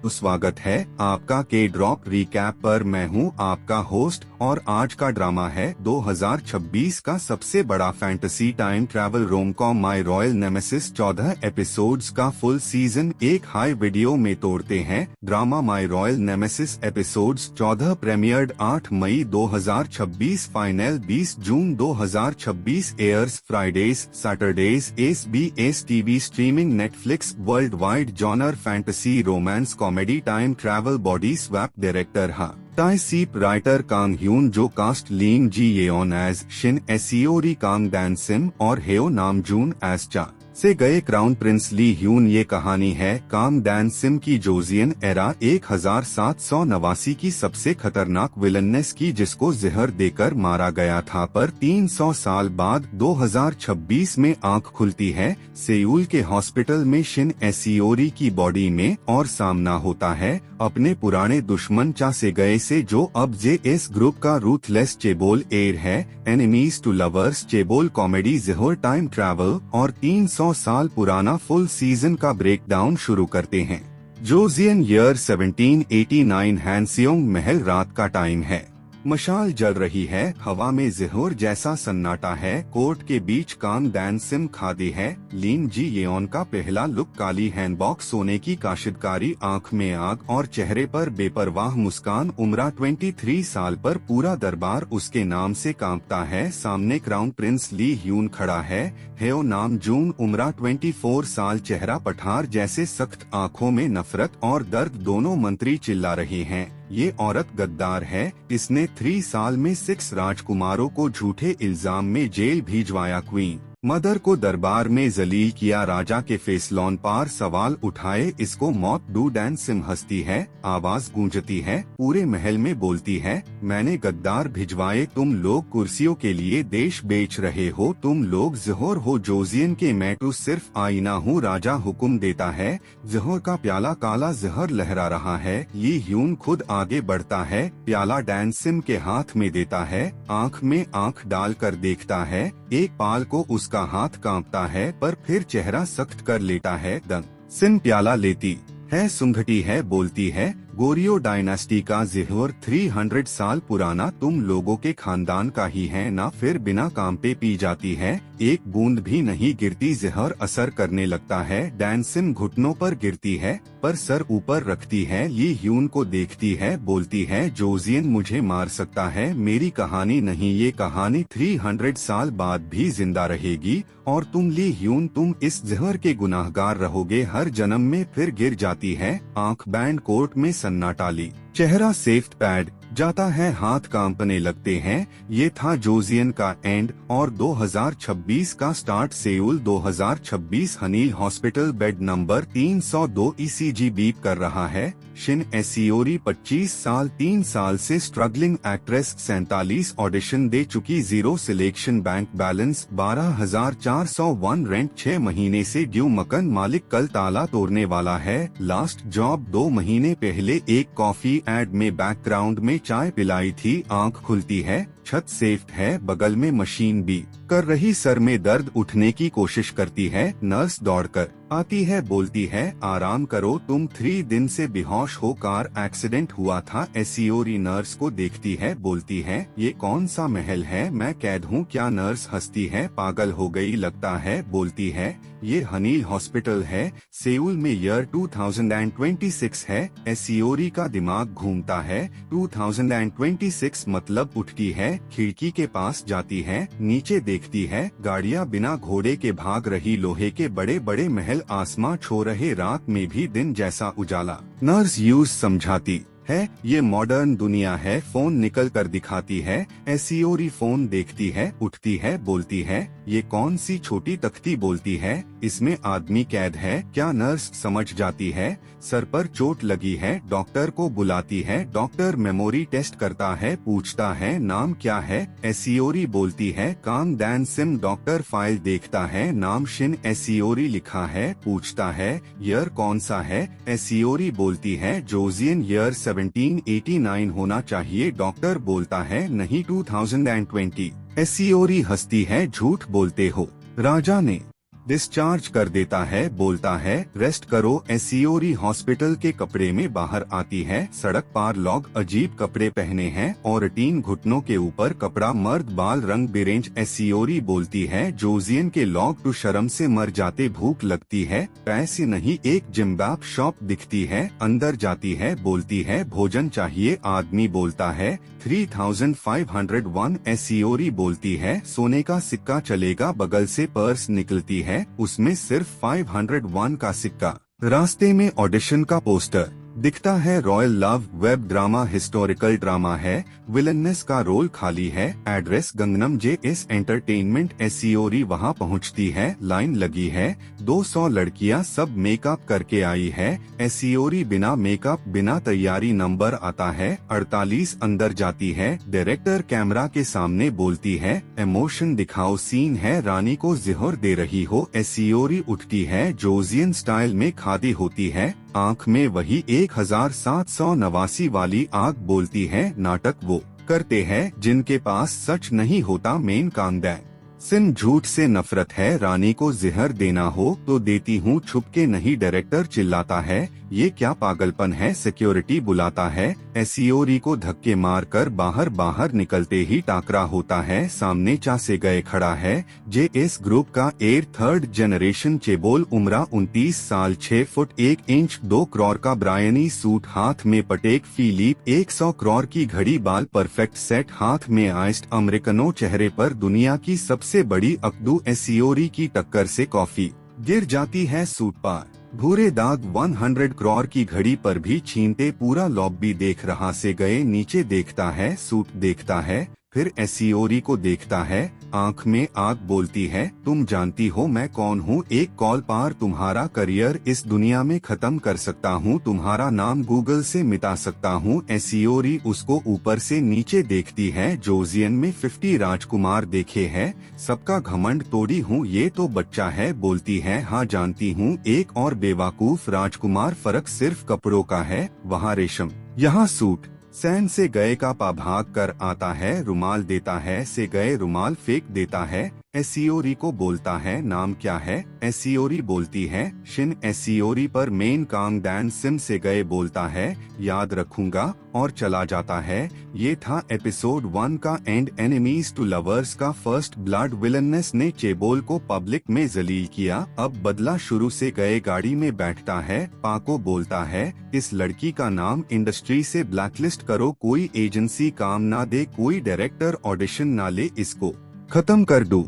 स्वागत है आपका के ड्रॉप रिकैप पर। मैं हूं आपका होस्ट और आज का ड्रामा है 2026 का सबसे बड़ा fantasy time travel rom-com My Royal Nemesis. 14 episodes का फुल सीजन एक हाई वीडियो में तोड़ते हैं। Drama My Royal Nemesis episodes 14 premiered 8 मई 2026, फाइनल 20 जून 2026, airs Fridays Saturdays, SBS TV streaming, Netflix, worldwide genre fantasy romance comedy time travel, body swap, director Tae Seop, writer Kang Hyun, जो cast Lim Ji Yeon as Shin, एसियोरी Kang Dan SIM और हेओ Namjoon as चा से गए crown prince Lee Hyun. ये कहानी है कांग डैन सिम की जोजियन एरा 1789 की सबसे खतरनाक विलननेस की, जिसको जहर देकर मारा गया था, पर 300 साल बाद 2026 में आंख खुलती है सेऊल के हॉस्पिटल में शिन एसियोरी की बॉडी में, और सामना होता है अपने पुराने दुश्मन चा से गए से, जो अब JS ग्रुप का रूथलेस चेबोल एयर है। एनिमीज टू लवर्स चेबोल कॉमेडी जहर टाइम ट्रैवल और 300 साल पुराना फुल सीजन का ब्रेकडाउन शुरू करते हैं। जोजियन ईयर 1789, हैंसियोंग महल, रात का टाइम है, मशाल जल रही है, हवा में ज़हर जैसा सन्नाटा है। कोर्ट के बीच कांग डैन सिम खादी है। लीन जी येओन का पहला लुक, काली हैंडबॉक, सोने की काशिदकारी, आंख में आग और चेहरे पर बेपरवाह मुस्कान। उम्र 23 साल पर पूरा दरबार उसके नाम से कांपता है। सामने क्राउन प्रिंस ली ह्यून खड़ा है। हेओ नामजून, उम्र 24 साल, चेहरा पठार जैसे, सख्त आंखों में नफरत और दर्द, दोनों मंत्री चिल्ला रहे हैं। ये औरत गद्दार है, इसने 3 साल में 6 राजकुमारों को झूठे इल्जाम में जेल भिजवाया। क्वीन मदर को दरबार में जलील किया, राजा के फैसलों पर सवाल उठाए, इसको मौत दो। डैन सिम हंसती है, आवाज गूंजती है, पूरे महल में बोलती है, मैंने गद्दार भिजवाए, तुम लोग कुर्सियों के लिए देश बेच रहे हो, तुम लोग जहर हो जोजियन के, मैं तो सिर्फ आईना हूँ। राजा हुक्म देता है, जहर का प्याला, काला जहर लहरा रहा है। ली ह्यून खुद आगे बढ़ता है, प्याला डैन सिम के हाथ में देता है, आँख में आँख डालकर देखता है। एक पाल को उसका हाथ कांपता है, पर फिर चेहरा सख्त कर लेता है। दंग सिम प्याला लेती है, सुंघटी है, बोलती है, गोरियो डायनास्टी का जहर 300 साल पुराना, तुम लोगों के खानदान का ही है ना। फिर बिना काम पे पी जाती है, एक बूंद भी नहीं गिरती, जहर असर करने लगता है। डैन सिम घुटनों पर गिरती है, पर सर ऊपर रखती है। ली ह्यून को देखती है, बोलती है, जोजियन मुझे मार सकता है, मेरी कहानी नहीं, ये कहानी 300 साल बाद भी जिंदा रहेगी, और तुम ली ह्यून, तुम इस जहर के गुनाहगार रहोगे हर जन्म में। फिर गिर जाती है, आंख बैंड, कोर्ट में सन्नाटा, ली चेहरा सेफ्ट पैड जाता है, हाथ कांपने लगते हैं। ये था जोजियन का एंड और 2026 का start. Seoul 2026, Hanil hospital, bed number 302, ECG beep कर रहा है। शिन एसियोरी 25 साल, 3 साल से स्ट्रगलिंग एक्ट्रेस, 47 ऑडिशन दे चुकी, 0 सिलेक्शन, बैंक बैलेंस 12,401, रेंट 6 महीने से ड्यू, मकान मालिक कल ताला तोड़ने वाला है। लास्ट जॉब 2 महीने पहले एक कॉफी एड में बैकग्राउंड में चाय पिलाई थी। आंख खुलती है, छत सेफ है, बगल में मशीन भी कर रही, सर में दर्द, उठने की कोशिश करती है, नर्स दौड़कर आती है, बोलती है, आराम करो, तुम 3 दिन से बेहोश हो, कार एक्सीडेंट हुआ था। एसियोरी नर्स को देखती है, बोलती है, ये कौन सा महल है, मैं कैद हूँ क्या। नर्स हंसती है, पागल हो गई लगता है, बोलती है, ये हनील हॉस्पिटल है, सेऊल में, ईयर 2026 है। एसियोरी का दिमाग घूमता है, 2026 मतलब उठती है, खिड़की के पास जाती है, नीचे देखती है, गाड़ियाँ बिना घोड़े के भाग रही, लोहे के बड़े बड़े महल आसमां छू रहे, रात में भी दिन जैसा उजाला। नर्स यूज समझाती है, ये मॉडर्न दुनिया है, फोन निकल कर दिखाती है। एसियोरी फोन देखती है, उठती है, बोलती है, ये कौन सी छोटी तख्ती, बोलती है, इसमें आदमी कैद है क्या। नर्स समझ जाती है, सर पर चोट लगी है, डॉक्टर को बुलाती है, डॉक्टर मेमोरी टेस्ट करता है, पूछता है, नाम क्या है। एसियोरी बोलती है, कांग डैन सिम, डॉक्टर फाइल देखता है, नाम शिन एसियोरी लिखा है, पूछता है, ईयर कौन सा है। एसियोरी बोलती है, जोजियन, ईयर 1789 होना चाहिए, डॉक्टर बोलता है, नहीं 2020। एसियोरी हंसती है, झूठ बोलते हो, राजा ने डिस्चार्ज कर देता है, बोलता है रेस्ट करो। एसियोरी हॉस्पिटल के कपड़े में बाहर आती है। सड़क पार लोग अजीब कपड़े पहने हैं और 3 घुटनों के ऊपर कपड़ा, मर्द बाल रंग बिरेंज। एसियोरी बोलती है जोजियन के लोग तो शर्म से मर जाते, भूख लगती है, पैसे नहीं। एक जिम्बाब शॉप दिखती है, अंदर जाती है, बोलती है भोजन चाहिए। आदमी बोलता है 3501। एसियोरी बोलती है सोने का सिक्का चलेगा। बगल से पर्स निकलती है, उसमें सिर्फ 501 का सिक्का। रास्ते में ऑडिशन का पोस्टर दिखता है। Royal love web drama historical drama है। विलननेस का रोल खाली है। Address Gangnam JS entertainment. एसियोरी वहां पहुंचती है, लाइन लगी है। 200 लड़कियां सब मेकअप करके आई है। एसियोरी बिना मेकअप बिना तैयारी, नंबर आता है 48। अंदर जाती है। डायरेक्टर कैमरा के सामने बोलती है इमोशन दिखाओ, सीन है रानी को ज़ोहर दे रही हो। एसियोरी उठती है, जोजियन स्टाइल में खादी होती है, आँख में वही 1789 वाली आग। बोलती है नाटक वो करते हैं जिनके पास सच नहीं होता। मेन कांदा सिम झूठ से नफरत है, रानी को जहर देना हो तो देती हूँ, छुपके नहीं। डायरेक्टर चिल्लाता है ये क्या पागलपन है। सिक्योरिटी बुलाता है। एसियोरी को धक्के मार कर बाहर निकलते ही टाकरा होता है। सामने चा से गए खड़ा है JS ग्रुप का एयर 3rd जनरेशन चेबोल। उम्र 29 साल, 6 फुट 1 इंच, 2 करोड़ का ब्रायनी सूट, हाथ में पटेक फिलिप 100 करोड़ की घड़ी, बाल परफेक्ट सेट, हाथ में आइस्ड अमेरिकनो, चेहरे पर दुनिया की सबसे बड़ी अकदू। एसियोरी की टक्कर से कॉफी गिर जाती है सूट पर, भूरे दाग। 100 करोड़ की घड़ी पर भी छीनते, पूरा लॉबी देख रहा से गए नीचे देखता है, सूट देखता है, फिर एसियोरी को देखता है, आंख में आग। बोलती है तुम जानती हो मैं कौन हूँ, एक कॉल पार तुम्हारा करियर इस दुनिया में खत्म कर सकता हूँ, तुम्हारा नाम गूगल से मिटा सकता हूँ। एसियोरी उसको ऊपर से नीचे देखती है। जोजियन में 50 राजकुमार देखे हैं, सबका घमंड तोड़ी हूँ, ये तो बच्चा है। बोलती है हाँ जानती हूँ, एक और बेवकूफ राजकुमार, फर्क सिर्फ कपड़ों का है, वहाँ रेशम यहाँ सूट। सैन से गए का पा भाग कर आता है, रुमाल देता है, से गए रुमाल फेंक देता है। एसियोरी को बोलता है नाम क्या है। एसियोरी बोलती है शिन। एसियोरी पर मेन कांग डैन सिम से गए बोलता है याद रखूंगा और चला जाता है। ये था एपिसोड 1 का एंड। एनिमीज टू लवर्स का फर्स्ट ब्लड। विलननेस ने चेबोल को पब्लिक में जलील किया, अब बदला शुरू से गए। गाड़ी में बैठता है, पाको बोलता है इस लड़की का नाम इंडस्ट्री से ब्लैकलिस्ट करो, कोई एजेंसी काम ना दे, कोई डायरेक्टर ऑडिशन ना ले, इसको खत्म कर दो।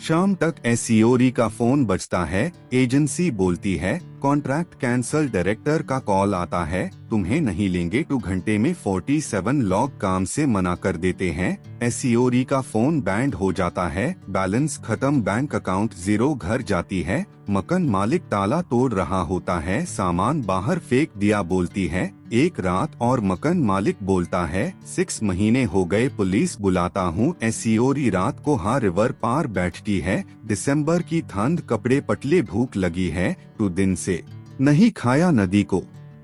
शाम तक एसियोरी का फोन बजता है, एजेंसी बोलती है कॉन्ट्रैक्ट कैंसल। डायरेक्टर का कॉल आता है तुम्हें नहीं लेंगे, 2 घंटे में 47 लोग काम से मना कर देते हैं। एसियोरी का फोन बैंड हो जाता है, बैलेंस खत्म, बैंक अकाउंट 0। घर जाती है, मकान मालिक ताला तोड़ रहा होता है, सामान बाहर फेंक दिया। बोलती है 1 रात और। मकान मालिक बोलता है 6 महीने हो गए, पुलिस बुलाता हूँ। एसियोरी रात को रिवर पार बैठती है, दिसंबर की ठंड, कपड़े पतले, भूख लगी है, 2 दिन से नहीं खाया, नदी को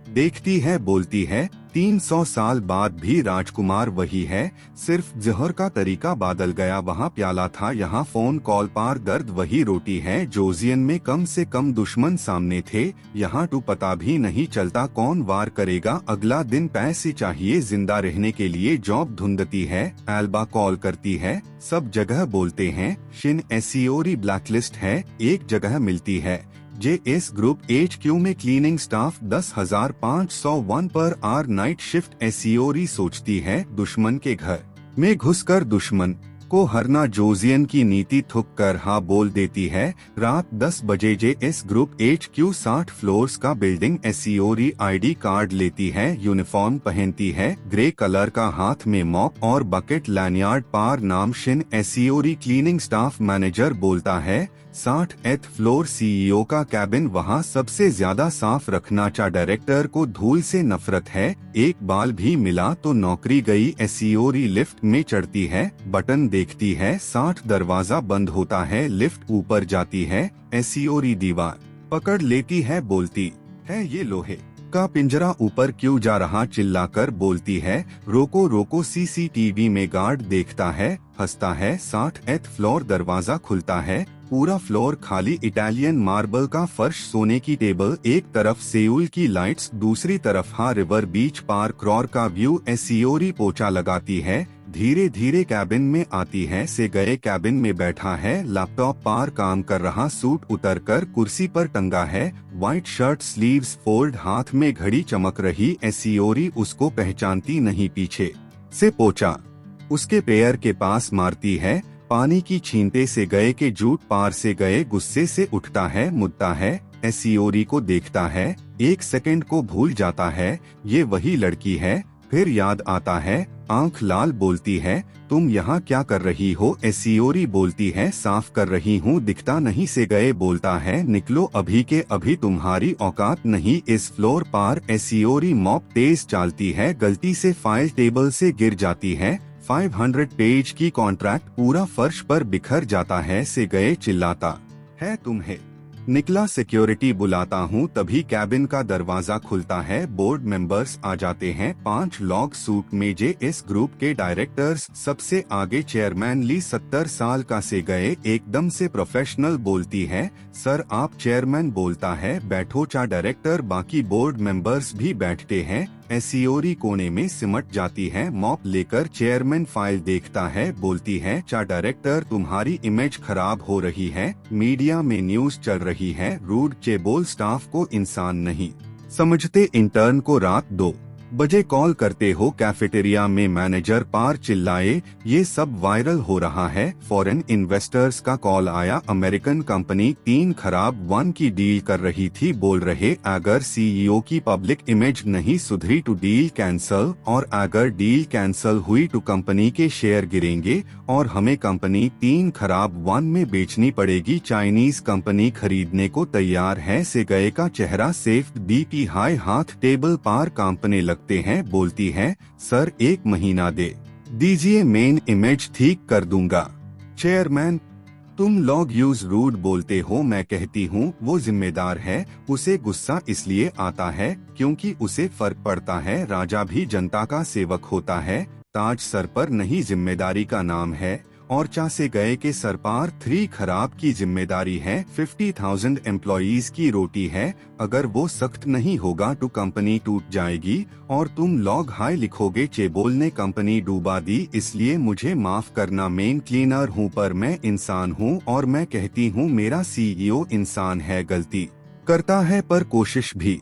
देखती है, बोलती है 300 साल बाद भी राजकुमार वही है, सिर्फ जहर का तरीका बदल गया। वहाँ प्याला था, यहाँ फोन कॉल पार दर्द वही रोटी है। जोजियन में कम से कम दुश्मन सामने थे, यहाँ तो पता भी नहीं चलता कौन वार करेगा। अगला दिन पैसे चाहिए जिंदा रहने के लिए, जॉब ढूंढती है। एल्बा कॉल करती है, सब जगह बोलते हैं शिन। एसियोरी ब्लैकलिस्ट है, एक जगह मिलती है JS ग्रुप HQ में क्लीनिंग स्टाफ 10,501 पर आर नाइट शिफ्ट। एसियोरी सोचती है दुश्मन के घर में घुसकर दुश्मन को हरना जोजियन की नीति थुक कर हाँ बोल देती है। रात 10 बजे JS ग्रुप HQ 60 फ्लोर्स का बिल्डिंग। एसियोरी ID कार्ड लेती है, यूनिफॉर्म पहनती है, ग्रे कलर का, हाथ में मॉप और बकेट, लैंडयार्ड पार, नाम शिन। एसियोरी क्लीनिंग स्टाफ मैनेजर बोलता है 60th फ्लोर CEO का कैबिन, वहाँ सबसे ज्यादा साफ रखना चा। डायरेक्टर को धूल से नफरत है, एक बाल भी मिला तो नौकरी गई। एसियोरी लिफ्ट में चढ़ती है, बटन देखती है, 60 दरवाजा बंद होता है, लिफ्ट ऊपर जाती है। एसियोरी दीवार पकड़ लेती है, बोलती है ये लोहे का पिंजरा ऊपर क्यों जा रहा, चिल्लाकर बोलती है रोको रोको। CCTV में गार्ड देखता है, हंसता है। 60th फ्लोर दरवाजा खुलता है, पूरा फ्लोर खाली, इटालियन मार्बल का फर्श, सोने की टेबल, एक तरफ सेउल की लाइट्स, दूसरी तरफ हा रिवर बीच पार क्रॉर का व्यू। एसियोरी पोछा लगाती है, धीरे धीरे कैबिन में आती है, से गए कैबिन में बैठा है, लैपटॉप पार काम कर रहा, सूट उतरकर कुर्सी पर टंगा है, व्हाइट शर्ट स्लीव्स फोल्ड, हाथ में घड़ी चमक रही। एसियोरी उसको पहचानती नहीं, पीछे से पोछा उसके पैर के पास मारती है, पानी की छींटे से गए के जूट पार से गए, गुस्से से उठता है, मुद्दा है, एसियोरी को देखता है, एक सेकंड को भूल जाता है ये वही लड़की है, फिर याद आता है, आंख लाल, बोलती है तुम यहाँ क्या कर रही हो? एसियोरी बोलती है साफ कर रही हूँ, दिखता नहीं, से गए बोलता है निकलो अभी के अभी, तुम्हारी औकात नहीं इस फ्लोर पार। एसियोरी मॉप तेज चालती है, गलती से फाइल टेबल से गिर जाती है, 500 पेज की कॉन्ट्रैक्ट पूरा फर्श पर बिखर जाता है, से गए चिल्लाता है तुम्हें निकला सिक्योरिटी बुलाता हूँ। तभी कैबिन का दरवाजा खुलता है, बोर्ड मेंबर्स आ जाते हैं, 5 लोग सूट में, जेएस ग्रुप के डायरेक्टर्स, सबसे आगे चेयरमैन ली 70 साल का, से गए एकदम से प्रोफेशनल बोलती है सर आप चेयरमैन, बोलता है बैठो चा डायरेक्टर, बाकी बोर्ड मेंबर्स भी बैठते हैं। एसियोरी कोने में सिमट जाती है, मॉप लेकर चेयरमैन फाइल देखता है, बोलती है चा डायरेक्टर तुम्हारी इमेज खराब हो रही है, मीडिया में न्यूज चल रही है, रूड चेबोल, स्टाफ को इंसान नहीं समझते, इंटर्न को रात 2 बजे कॉल करते हो, कैफेटेरिया में मैनेजर पार चिल्लाए ये सब वायरल हो रहा है, फॉरेन इन्वेस्टर्स का कॉल आया, अमेरिकन कंपनी 3 खराब 1 की डील कर रही थी, बोल रहे अगर सीईओ की पब्लिक इमेज नहीं सुधरी तो डील कैंसल, और अगर डील कैंसल हुई तो कंपनी के शेयर गिरेंगे और हमें कंपनी 3 खराब 1 में बेचनी पड़ेगी, चाइनीज कंपनी खरीदने को तैयार है, से गए का चेहरा सेफ, बीपी हाई, हाथ टेबल पार कांपने लगते हैं, बोलती है सर 1 महीना दे दीजिए, मेन इमेज ठीक कर दूंगा। चेयरमैन तुम लोग यूज रूड बोलते हो, मैं कहती हूँ वो जिम्मेदार है, उसे गुस्सा इसलिए आता है क्योंकि उसे फर्क पड़ता है, राजा भी जनता का सेवक होता है, ताज सर पर नहीं जिम्मेदारी का नाम है, और चा से गए के सर पार 3 खराब की जिम्मेदारी है, 50,000 एम्प्लॉइज की रोटी है, अगर वो सख्त नहीं होगा तो कंपनी टूट जाएगी और तुम लोग हाई लिखोगे। चेबोल ने कंपनी डूबा दी, इसलिए मुझे माफ करना, मेन क्लीनर हूँ पर मैं इंसान हूँ और मैं कहती हूँ मेरा सीईओ इंसान है, गलती करता है पर कोशिश भी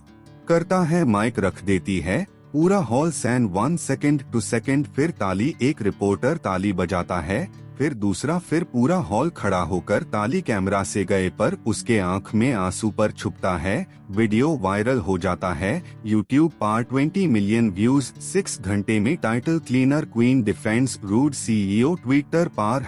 करता है, माइक रख देती है, पूरा हॉल सैन 1 सेकंड 2 सेकंड, फिर ताली, एक रिपोर्टर ताली बजाता है, फिर दूसरा, फिर पूरा हॉल खड़ा होकर ताली, कैमरा से गए पर उसके आंख में आंसू पर छुपता है, वीडियो वायरल हो जाता है, यूट्यूब पार 20 मिलियन व्यूज 6 घंटे में, title cleaner queen defence rude CEO, Twitter पार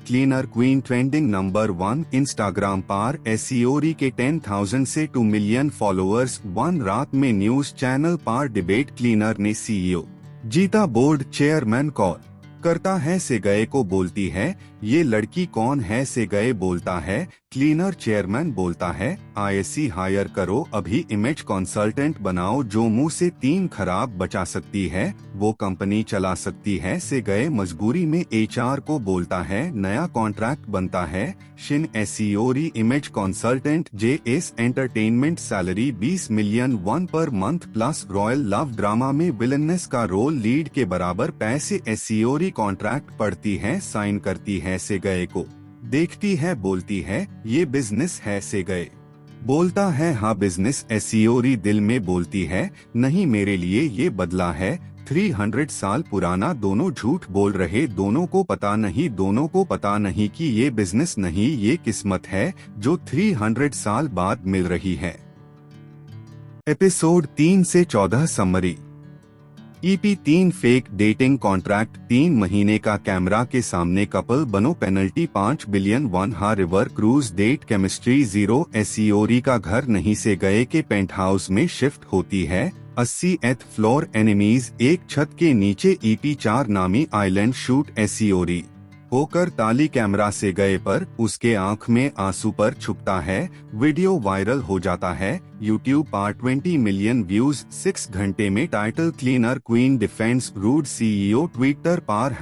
#cleaner queen trending number 1, Instagram पार एसियोरी के 10,000 से 2 मिलियन फॉलोअर्स, 1 रात में न्यूज चैनल पार डिबेट, क्लीनर ने सीईओ जीता, बोर्ड चेयरमैन कॉल करता है, से गए को बोलती है ये लड़की कौन है, से गए बोलता है क्लीनर, चेयरमैन बोलता है आईएससी हायर करो अभी, इमेज कंसल्टेंट बनाओ जो मुंह से 3 खराब बचा सकती है वो कंपनी चला सकती है, से गए मजबूरी में एचआर को बोलता है नया कॉन्ट्रैक्ट बनता है, शिन एसियोरी image consultant, JS entertainment, salary 20 million 1 पर month plus, royal love drama में विलननेस का रोल, लीड के बराबर पैसे, एसियोरी कॉन्ट्रैक्ट पढ़ती है, साइन करती है, से गए को देखती है, बोलती है ये बिजनेस है, से गए बोलता है हाँ बिजनेस, एसियोरी दिल में बोलती है नहीं मेरे लिए ये बदला है, 300 साल पुराना, दोनों झूठ बोल रहे, दोनों को पता नहीं कि ये बिजनेस नहीं ये किस्मत है जो 300 साल बाद मिल रही है। एपिसोड 3 से 14 summary. EP 3 fake dating contract, 3 महीने का कैमरा के सामने कपल बनो, पेनल्टी 5 बिलियन 1 हा रिवर क्रूज डेट, केमिस्ट्री 0, एसियोरी का घर नहीं, से गए के पेंट हाउस में शिफ्ट होती है, 80th फ्लोर, एनिमीज, एक छत के नीचे, EP 4 नामी आइलैंड शूट, एसियोरी होकर ताली कैमरा से गए पर उसके आंख में आंसू पर छुपता है। वीडियो वायरल हो जाता है। यूट्यूब पर 20 मिलियन व्यूज 6 घंटे में। Title cleaner queen defence rude CEO। Twitter पर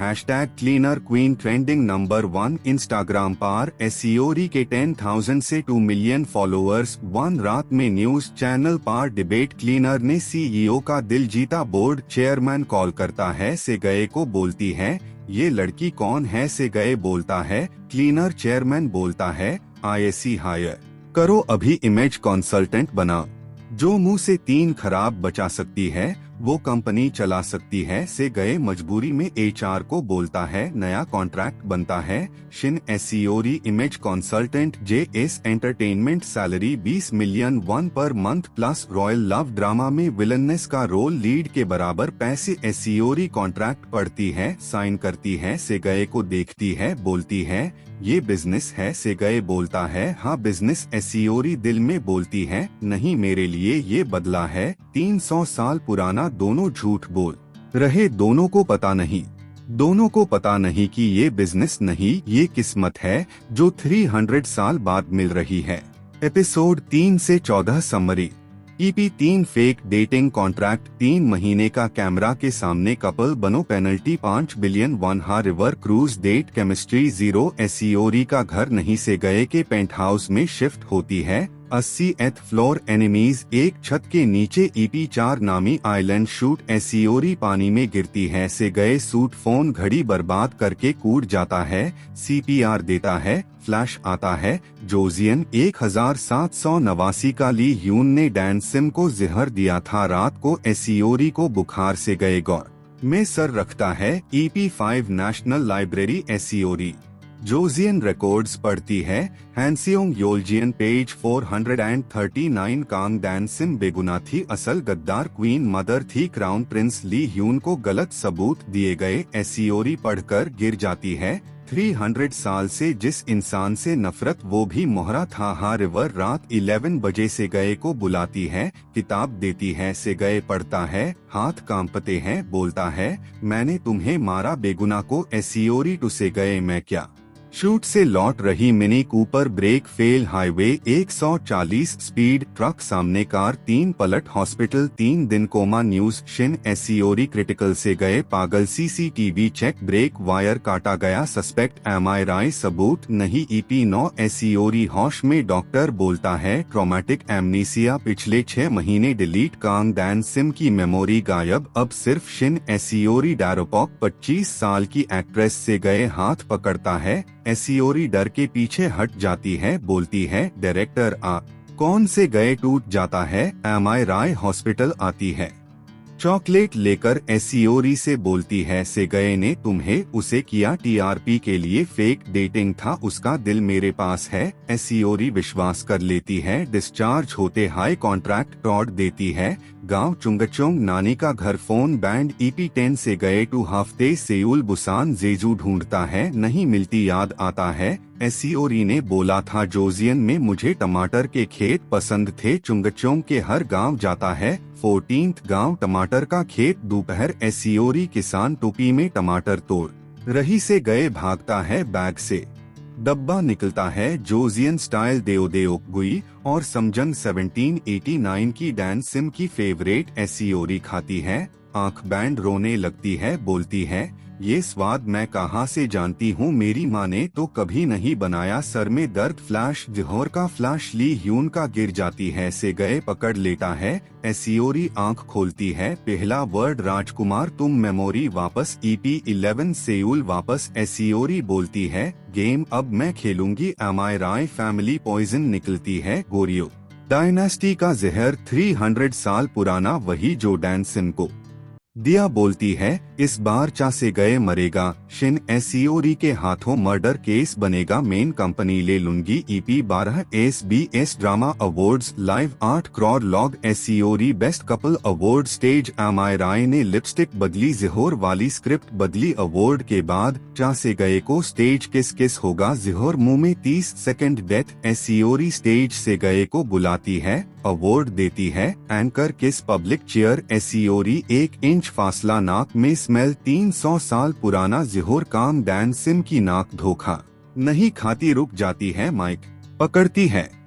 #cleaner queen trending number 1। Instagram पर एसियोरी के 10,000 से 2 मिलियन फॉलोअर्स। 1 रात में न्यूज चैनल पर डिबेट। क्लीनर ने CEO का दिल जीता। बोर्ड चेयरमैन कॉल करता है। से गए को बोलती है, ये लड़की कौन है? से गए बोलता है, क्लीनर। चेयरमैन बोलता है, IAC हायर करो अभी, इमेज कंसल्टेंट बना। जो मुंह से 3 खराब बचा सकती है वो कंपनी चला सकती है। से गए मजबूरी में HR को बोलता है, नया कॉन्ट्रैक्ट बनता है। शिन एसियोरी image consultant JS entertainment. Salary 20 million 1 पर month plus. Royal love drama में विलननेस का रोल लीड के बराबर पैसे। एसियोरी कॉन्ट्रैक्ट पढ़ती है, साइन करती है। से गए को देखती है, बोलती है, ये बिजनेस है। से गए बोलता है, हाँ बिजनेस। एसियोरी दिल में बोलती है, नहीं मेरे लिए ये बदला है। 300 साल पुराना। दोनों झूठ बोल रहे, दोनों को पता नहीं। दोनों को पता नहीं कि ये बिजनेस नहीं, ये किस्मत है जो 300 साल बाद मिल रही है। एपिसोड 3 से 14 summary. EP 3 fake dating contract. 3 महीने का कैमरा के सामने कपल बनो। Penalty 5 billion 1 river cruise date. Chemistry 0। एसियोरी का घर नहीं। से गए के पेंट हाउस में शिफ्ट होती है। 80th floor. एनिमीज। एक छत के नीचे। EP 4 नामी आइलैंड शूट। एसियोरी पानी में गिरती है। से गए सूट फोन घड़ी बर्बाद करके कूद जाता है। CPR देता है। फ्लैश आता है। जोजियन 1789 का। ली ह्यून ने डैन सिम को जहर दिया था रात को। एसियोरी को बुखार। से गए गौर में सर रखता है। EP 5 national library. एसियोरी जोजियन रिकॉर्ड्स पढ़ती है। हैंसियोंग योलजियन पेज 439। कांग डैन सिम बेगुनाह थी, असल गद्दार क्वीन मदर थी। क्राउन प्रिंस ली ह्यून को गलत सबूत दिए गए। एसियोरी पढ़कर गिर जाती है। 300 साल से जिस इंसान से नफरत वो भी मोहरा था। हाँ रिवर रात 11 बजे से गए को बुलाती है, किताब देती है। से गए पढ़ता है, हाथ कांपते हैं। बोलता है, मैंने तुम्हें मारा बेगुनाह को। एसियोरी टू। से गए मैं क्या? शूट से लौट रही Mini Cooper brake fail. Highway 140 speed truck सामने कार। 3 पलट हॉस्पिटल। 3 दिन कोमा। न्यूज शिन एसियोरी क्रिटिकल। से गए पागल। CCTV check. ब्रेक वायर काटा गया। सस्पेक्ट MRI सबूत नहीं। EP 9 एसियोरी होश में। डॉक्टर बोलता है, ट्रॉमेटिक एमनीसिया। पिछले 6 महीने डिलीट। कांग डैन सिम की मेमोरी गायब। अब सिर्फ शिन एसियोरी। डैरोपॉक 25 साल की एक्ट्रेस। से गए हाथ पकड़ता है। एसियोरी डर के पीछे हट जाती है। बोलती है, डायरेक्टर आ कौन? से गए टूट जाता है। MRI हॉस्पिटल आती है। चॉकलेट लेकर एसियोरी से बोलती है, से गए ने तुम्हें उसे किया TRP के लिए। फेक डेटिंग था उसका, दिल मेरे पास है। एसियोरी विश्वास कर लेती है। डिस्चार्ज होते हाई कॉन्ट्रैक्ट टॉड देती है। गांव चुंगचोंग नानी का घर। Phone band. EP 10 से गए 2 हफ्ते। सेउल बुसान जेजू ढूंढता है, नहीं मिलती। याद आता है, एसियोरी ने बोला था जोजियन में मुझे टमाटर के खेत पसंद थे। चुंगचोंग के हर गांव जाता है। 14th गांव टमाटर का खेत। दोपहर एसियोरी किसान टोपी में टमाटर तोड़ रही। से गए भागता है बैग से डब्बा निकलता है। जोजियन स्टाइल देओ गुई और समजन 1789 की डैन सिम की फेवरेट। एसियोरी खाती है, आंख बैंड। रोने लगती है। बोलती है, ये स्वाद मैं कहाँ से जानती हूँ, मेरी माँ ने तो कभी नहीं बनाया। सर में दर्द। फ्लैश जोहर का फ्लैश। ली ह्यून का गिर जाती है। से गए पकड़ लेता है। एसियोरी आंख खोलती है। पहला वर्ड राजकुमार तुम। मेमोरी वापस। EP 11 सेउल वापस। एसियोरी बोलती है, गेम अब मैं खेलूंगी। MRI फैमिली पॉइजन निकलती है। गोरियो डायनेस्टी का जहर 300 साल पुराना, वही जो डैन सिम को दिया। बोलती है, इस बार चा से गए मरेगा। शिन एसियोरी के हाथों मर्डर केस बनेगा। मेन कंपनी ले लूंगी। EP 12 SBS drama awards live 8 crore log. एसियोरी best couple award stage. MRI ने लिपस्टिक बदली, जोहर वाली स्क्रिप्ट बदली। अवार्ड के बाद चा से गए को स्टेज किस किस होगा। जोहर मुंह में 30 सेकंड डेथ। एसियोरी स्टेज से गए को बुलाती है, अवार्ड देती है। एंकर किस पब्लिक चेयर। एसियोरी 1 इंच कुछ फासला नाक में स्मेल 300 साल पुराना जिहोर काम डैन सिम की नाक धोखा नहीं खाती रुक जाती है माइक पकड़ती है